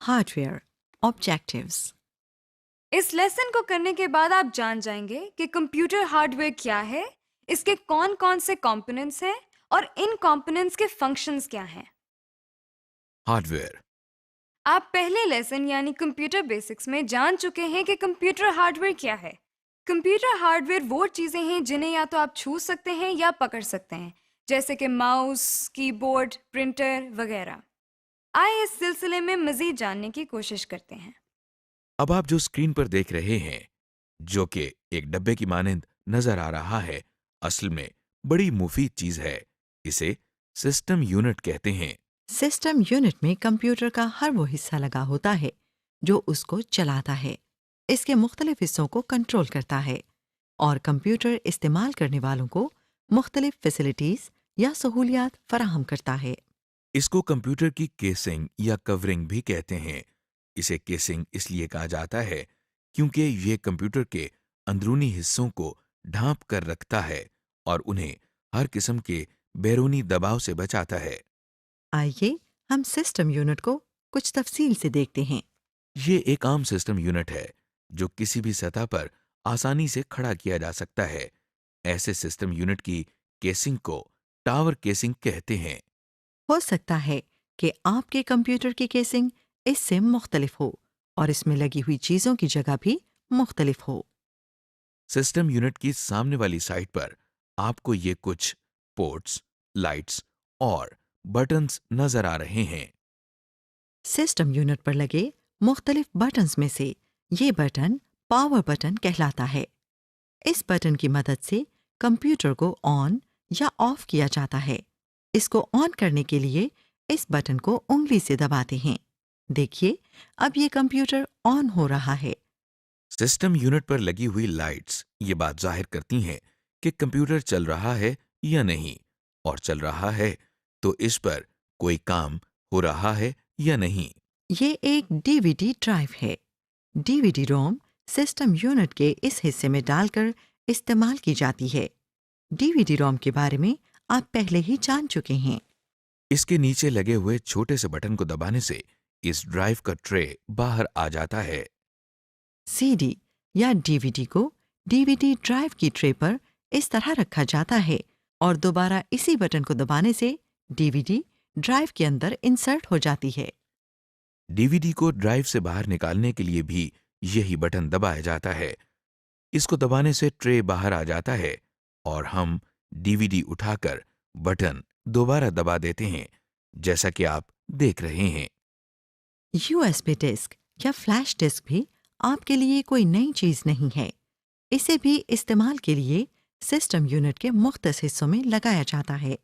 Hardware Objectives. اس lesson کو کرنے کے بعد آپ جان جائیں گے کہ کمپیوٹر ہارڈ ویئر کیا ہے، اس کے کون کون سے کمپوننٹس ہیں اور ان کمپوننٹس کے فنکشنز کیا ہیں۔ ہارڈ ویئر آپ پہلے لیسن یعنی کمپیوٹر بیسکس میں جان چکے ہیں کہ کمپیوٹر ہارڈ ویئر کیا ہے۔ کمپیوٹر ہارڈ ویئر وہ چیزیں ہیں جنہیں یا تو آپ چھو سکتے ہیں یا پکڑ سکتے ہیں، جیسے کہ ماؤس، کی بورڈ، پرنٹر وغیرہ۔ آئے اس سلسلے میں مزید جاننے کی کوشش کرتے ہیں۔ اب آپ جو اسکرین پر دیکھ رہے ہیں، جو کہ ایک ڈبے کی مانند نظر آ رہا ہے، اصل میں بڑی مفید چیز ہے۔ اسے سسٹم یونٹ کہتے ہیں۔ سسٹم یونٹ میں کمپیوٹر کا ہر وہ حصہ لگا ہوتا ہے جو اس کو چلاتا ہے، اس کے مختلف حصوں کو کنٹرول کرتا ہے اور کمپیوٹر استعمال کرنے والوں کو مختلف فیسلٹیز یا سہولیات فراہم کرتا ہے۔ اس کو کمپیوٹر کی کیسنگ یا کورنگ بھی کہتے ہیں۔ اسے کیسنگ اس لیے کہا جاتا ہے کیونکہ یہ کمپیوٹر کے اندرونی حصوں کو ڈھانپ کر رکھتا ہے اور انہیں ہر قسم کے بیرونی دباؤ سے بچاتا ہے۔ آئیے ہم سسٹم یونٹ کو کچھ تفصیل سے دیکھتے ہیں۔ یہ ایک عام سسٹم یونٹ ہے جو کسی بھی سطح پر آسانی سے کھڑا کیا جا سکتا ہے۔ ایسے سسٹم یونٹ کی کیسنگ کو ٹاور کیسنگ کہتے ہیں۔ ہو سکتا ہے کہ آپ کے کمپیوٹر کی کیسنگ اس سے مختلف ہو اور اس میں لگی ہوئی چیزوں کی جگہ بھی مختلف ہو۔ سسٹم یونٹ کی سامنے والی سائڈ پر آپ کو یہ کچھ پورٹس، لائٹس اور بٹنز نظر آ رہے ہیں۔ سسٹم یونٹ پر لگے مختلف بٹنز میں سے یہ بٹن پاور بٹن کہلاتا ہے۔ اس بٹن کی مدد سے کمپیوٹر کو آن یا آف کیا جاتا ہے۔ اس کو آن کرنے کے لیے اس بٹن کو انگلی سے دباتے ہیں۔ دیکھیے اب یہ کمپیوٹر آن ہو رہا ہے۔ سسٹم یونٹ پر لگی ہوئی لائٹس یہ بات ظاہر کرتی ہیں کہ کمپیوٹر چل رہا ہے یا نہیں، اور چل رہا ہے تو اس پر کوئی کام ہو رہا ہے یا نہیں۔ یہ ایک ڈی وی ڈی ڈرائیو ہے۔ ڈی وی ڈی روم سسٹم یونٹ کے اس حصے میں ڈال کر استعمال کی جاتی ہے۔ ڈی وی ڈی روم کے بارے میں آپ پہلے ہی جان چکے ہیں۔ اس کے نیچے لگے ہوئے چھوٹے سے بٹن کو دبانے سے اس ڈرائیو کا ٹرے باہر آ جاتا ہے۔ سی ڈی یا ڈی وی ڈی کو ڈی وی ڈی ڈرائیو کی ٹرے پر اس طرح رکھا جاتا ہے اور دوبارہ اسی بٹن کو دبانے سے ڈی وی ڈی ڈرائیو کے اندر انسرٹ ہو جاتی ہے۔ ڈی وی ڈی کو ڈرائیو سے باہر نکالنے کے لیے بھی یہی بٹن دبایا جاتا ہے۔ اس کو دبانے سے ٹرے باہر آ جاتا ہے اور ہم ڈی وی ڈی اٹھا کر بٹن دوبارہ دبا دیتے ہیں، جیسا کہ آپ دیکھ رہے ہیں۔ یو ایس بی ڈسک یا فلیش ڈسک بھی آپ کے لیے کوئی نئی چیز نہیں ہے۔ اسے بھی استعمال کے لیے سسٹم یونٹ کے مختص حصوں میں لگایا جاتا ہے،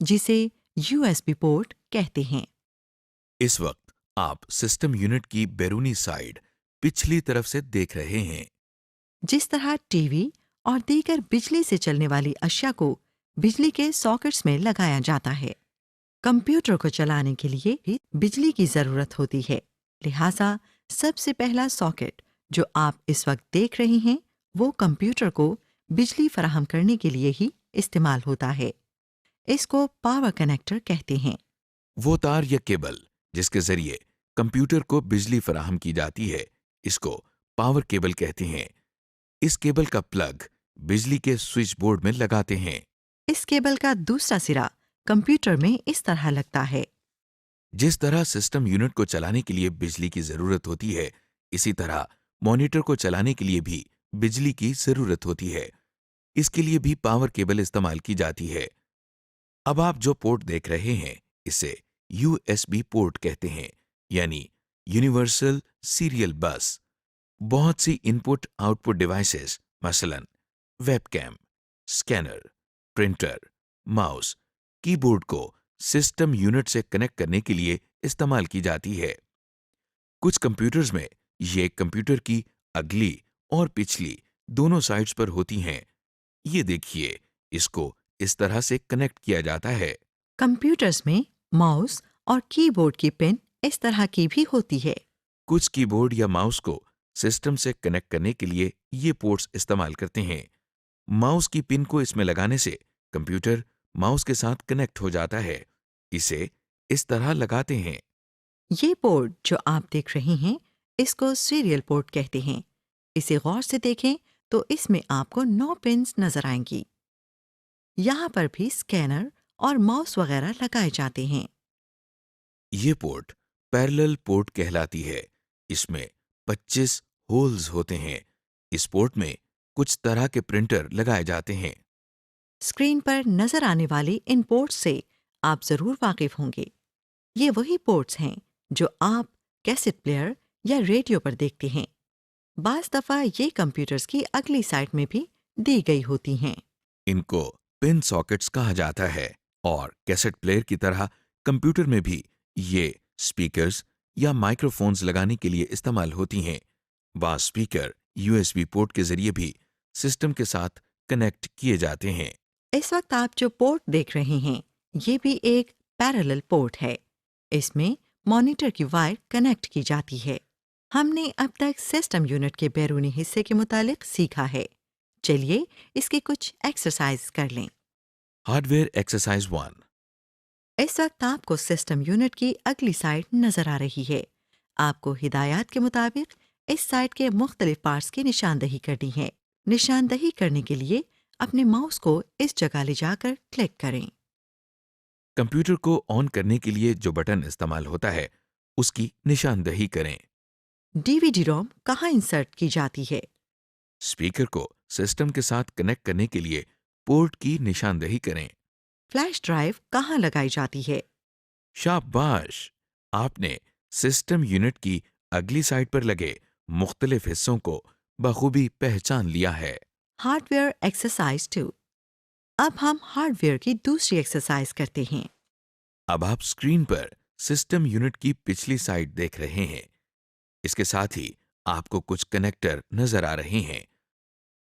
جسے یو ایس بی پورٹ کہتے ہیں۔ اس وقت آپ سسٹم یونٹ کی بیرونی سائڈ پچھلی طرف سے دیکھ رہے ہیں۔ جس طرح ٹی وی اور دیگر بجلی سے چلنے والی اشیاء کو بجلی کے ساکٹس میں لگایا جاتا ہے، کمپیوٹر کو چلانے کے لیے بھی بجلی کی ضرورت ہوتی ہے۔ لہٰذا سب سے پہلا ساکٹ جو آپ اس وقت دیکھ رہے ہیں وہ کمپیوٹر کو بجلی فراہم کرنے کے لیے ہی استعمال ہوتا ہے۔ اس کو پاور کنیکٹر کہتے ہیں۔ وہ تار یا کیبل جس کے ذریعے کمپیوٹر کو بجلی فراہم کی جاتی ہے، اس کو پاور کیبل کہتے ہیں۔ اس کیبل کا پلگ بجلی کے سوئچ بورڈ میں لگاتے ہیں۔ اس کیبل کا دوسرا سرا کمپیوٹر میں اس طرح لگتا ہے۔ جس طرح سسٹم یونٹ کو چلانے کے لیے بجلی کی ضرورت ہوتی ہے، اسی طرح مانیٹر کو چلانے کے لیے بھی بجلی کی ضرورت ہوتی ہے۔ اس کے لیے بھی پاور کیبل استعمال کی جاتی ہے۔ اب آپ جو پورٹ دیکھ رہے ہیں اسے یو ایس بی پورٹ کہتے ہیں، یعنی یونیورسل سیریل بس۔ بہت سی ان پٹ آؤٹ پٹ ڈیوائسز مثلا web came, scanner, printer, mouse, کی بورڈ کو سسٹم یونٹ سے کنیکٹ کرنے کے لیے استعمال کی جاتی ہے۔ کچھ کمپیوٹرز میں یہ کمپیوٹر کی اگلی اور پچھلی دونوں سائڈز پر ہوتی ہیں۔ یہ دیکھیے، اس کو اس طرح سے کنیکٹ کیا جاتا ہے۔ کمپیوٹرز میں ماؤس اور کی بورڈ کی پن اس طرح کی بھی ہوتی ہے۔ کچھ کی بورڈ یا ماؤس کو سسٹم سے کنیکٹ کرنے کے لیے یہ پورٹس استعمال کرتے ہیں۔ ماؤس کی پن کو اس میں لگانے سے کمپیوٹر ماؤس کے ساتھ کنیکٹ ہو جاتا ہے۔ اسے اس طرح لگاتے ہیں۔ یہ پورٹ جو آپ دیکھ رہے ہیں اس کو سیریل پورٹ کہتے ہیں. اسے غور سے دیکھیں تو اس میں آپ کو 9 پنز نظر آئیں گی. یہاں پر بھی اسکینر اور ماؤس وغیرہ لگائے جاتے ہیں. یہ پورٹ پیرلل پورٹ کہلاتی ہے. اس میں 25 ہولز ہوتے ہیں. اس پورٹ میں کچھ طرح کے پرنٹر لگائے جاتے ہیں. اسکرین پر نظر آنے والے ان پورٹس سے آپ ضرور واقف ہوں گے. یہ وہی پورٹس ہیں جو آپ کیسٹ پلیئر یا ریڈیو پر دیکھتے ہیں. بعض دفعہ یہ کمپیوٹرز کی اگلی سائٹ میں بھی دی گئی ہوتی ہیں. ان کو پن ساکٹس کہا جاتا ہے اور کیسٹ پلیئر کی طرح کمپیوٹر میں بھی یہ سپیکرز یا مائکرو فونز لگانے کے لیے استعمال ہوتی ہیں. بعض سپیکر USB پورٹ کے ذریعے بھی سسٹم کے ساتھ کنیکٹ کیے جاتے ہیں. اس وقت آپ جو پورٹ دیکھ رہے ہیں یہ بھی ایک پیرالل پورٹ ہے. اس میں مانیٹر کی وائر کنیکٹ کی جاتی ہے. ہم نے اب تک سسٹم یونٹ کے بیرونی حصے کے متعلق سیکھا ہے. چلیے اس کے کچھ ایکسرسائز کر لیں. Hard where exercise 1. اس وقت آپ کو سسٹم یونٹ کی اگلی سائٹ نظر آ رہی ہے. آپ کو ہدایات کے مطابق اس سائٹ کے مختلف پارٹس کی نشاندہی کرنی ہے. نشاندہی کرنے کے لیے اپنے ماؤس کو اس جگہ لے جا کر کلک کریں. کمپیوٹر کو آن کرنے کے لیے جو بٹن استعمال ہوتا ہے اس کی نشاندہی کریں. DVD روم کہاں انسرٹ کی جاتی ہے؟ اسپیکر کو سسٹم کے ساتھ کنیکٹ کرنے کے لیے پورٹ کی نشاندہی کریں. فلیش ڈرائیو کہاں لگائی جاتی ہے؟ شاباش! آپ نے سسٹم یونٹ کی اگلی سائٹ پر لگے مختلف حصوں کو بخوبی پہچان لیا ہے. Hard where exercise 2. اب ہم ہارڈ ویئر کی دوسری ایکسرسائز کرتے ہیں. اب آپ اسکرین پر سسٹم یونٹ کی پچھلی سائٹ دیکھ رہے ہیں. اس کے ساتھ ہی آپ کو کچھ کنیکٹر نظر آ رہے ہیں.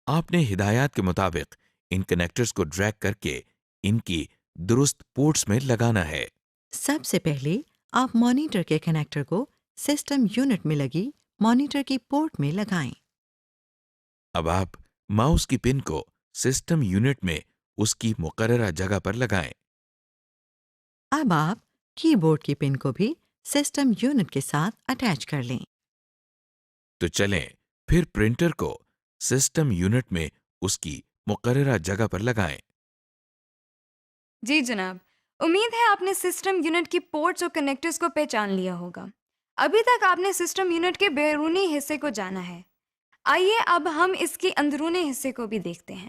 آپ نے ہدایات کے مطابق ان کنیکٹرز کو ڈریگ کر کے ان کی درست پورٹس میں لگانا ہے. سب سے پہلے آپ مانیٹر کے کنیکٹر کو سسٹم یونٹ میں لگی مانیٹر کی پورٹ میں لگائیں. اب آپ ماؤس کی پن کو سسٹم یونٹ میں اس کی مقررہ جگہ پر لگائیں. اب آپ کی بورڈ کی پن کو بھی سسٹم یونٹ کے ساتھ اٹیچ کر لیں. تو چلیں پھر پرنٹر کو سسٹم یونٹ میں اس کی مقررہ جگہ پر لگائیں. جی جناب، امید ہے آپ نے سسٹم یونٹ کی پورٹس اور کنیکٹرز کو پہچان لیا ہوگا. ابھی تک آپ نے سسٹم یونٹ کے بیرونی حصے کو جانا ہے. آئیے اب ہم اس کے اندرونی حصے کو بھی دیکھتے ہیں.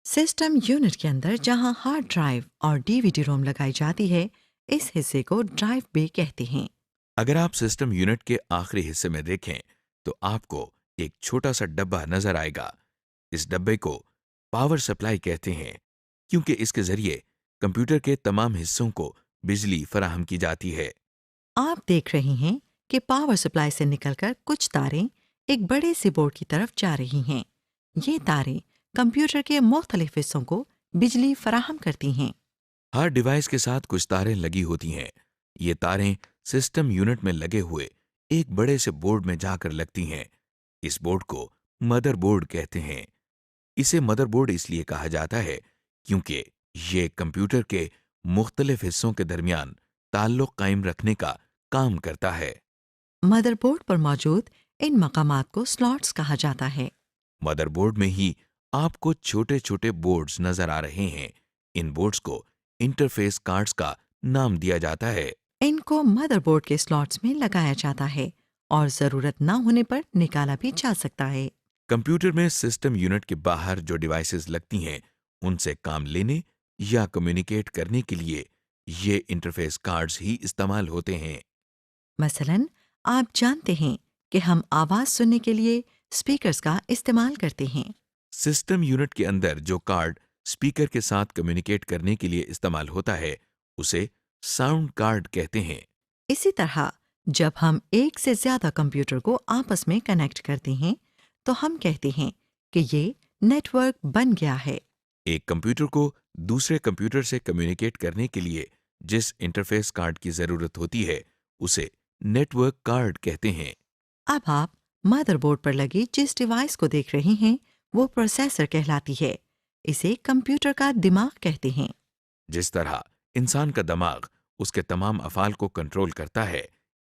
سسٹم یونٹ کے اندر جہاں ہارڈ ڈرائیو اور DVD روم لگائی جاتی ہے اس حصے کو ڈرائیو بے کہتے ہیں. اگر آپ سسٹم یونٹ کے آخری حصے میں دیکھیں تو آپ کو ایک چھوٹا سا ڈبہ نظر آئے گا. اس ڈبے کو پاور سپلائی کہتے ہیں کیونکہ اس کے ذریعے کمپیوٹر کے تمام حصوں کو بجلی فراہم کی جاتی ہے. آپ دیکھ رہے ہیں کہ پاور سپلائی سے نکل کر کچھ تاریں ایک بڑے سے بورڈ کی طرف جا رہی ہیں. یہ تاریں کمپیوٹر کے مختلف حصوں کو بجلی فراہم کرتی ہیں. ہر ڈیوائس کے ساتھ کچھ تاریں لگی ہوتی ہیں. یہ تاریں سسٹم یونٹ میں لگے ہوئے ایک بڑے سے بورڈ میں جا کر لگتی ہیں. اس بورڈ کو مدر بورڈ کہتے ہیں. اسے مدر بورڈ اس لیے کہا جاتا ہے کیونکہ یہ کمپیوٹر کے مختلف حصوں کے درمیان تعلق قائم رکھنے کا کام کرتا ہے. مدر بورڈ پر موجود ان مقامات کو سلاٹس کہا جاتا ہے. مدر بورڈ میں ہی آپ کو چھوٹے چھوٹے بورڈز نظر آ رہے ہیں. ان بورڈز کو انٹرفیس کارڈز کا نام دیا جاتا ہے. ان کو مدر بورڈ کے سلاٹس میں لگایا جاتا ہے اور ضرورت نہ ہونے پر نکالا بھی جا سکتا ہے. کمپیوٹر میں سسٹم یونٹ کے باہر جو ڈیوائسز لگتی ہیں ان سے کام لینے یا کمیونیکیٹ کرنے کے لیے یہ انٹرفیس کارڈز ہی استعمال ہوتے ہیں. مثلاً آپ جانتے ہیں کہ ہم آواز سننے کے لیے اسپیکرز کا استعمال کرتے ہیں. سسٹم یونٹ کے اندر جو کارڈ اسپیکر کے ساتھ کمیونیکیٹ کرنے کے لیے استعمال ہوتا ہے اسے ساؤنڈ کارڈ کہتے ہیں. اسی طرح جب ہم ایک سے زیادہ کمپیوٹر کو آپس میں کنیکٹ کرتے ہیں تو ہم کہتے ہیں کہ یہ نیٹ ورک بن گیا ہے. ایک کمپیوٹر کو دوسرے کمپیوٹر سے کمیونیکیٹ کرنے کے لیے جس انٹرفیس کارڈ کی ضرورت ہوتی ہے اسے نیٹ ورک کارڈ کہتے ہیں. اب آپ مدر بورڈ پر لگی جس ڈیوائس کو دیکھ رہے ہیں وہ پروسیسر کہلاتی ہے. اسے کمپیوٹر کا دماغ کہتے ہیں. جس طرح انسان کا دماغ اس کے تمام افعال کو کنٹرول کرتا ہے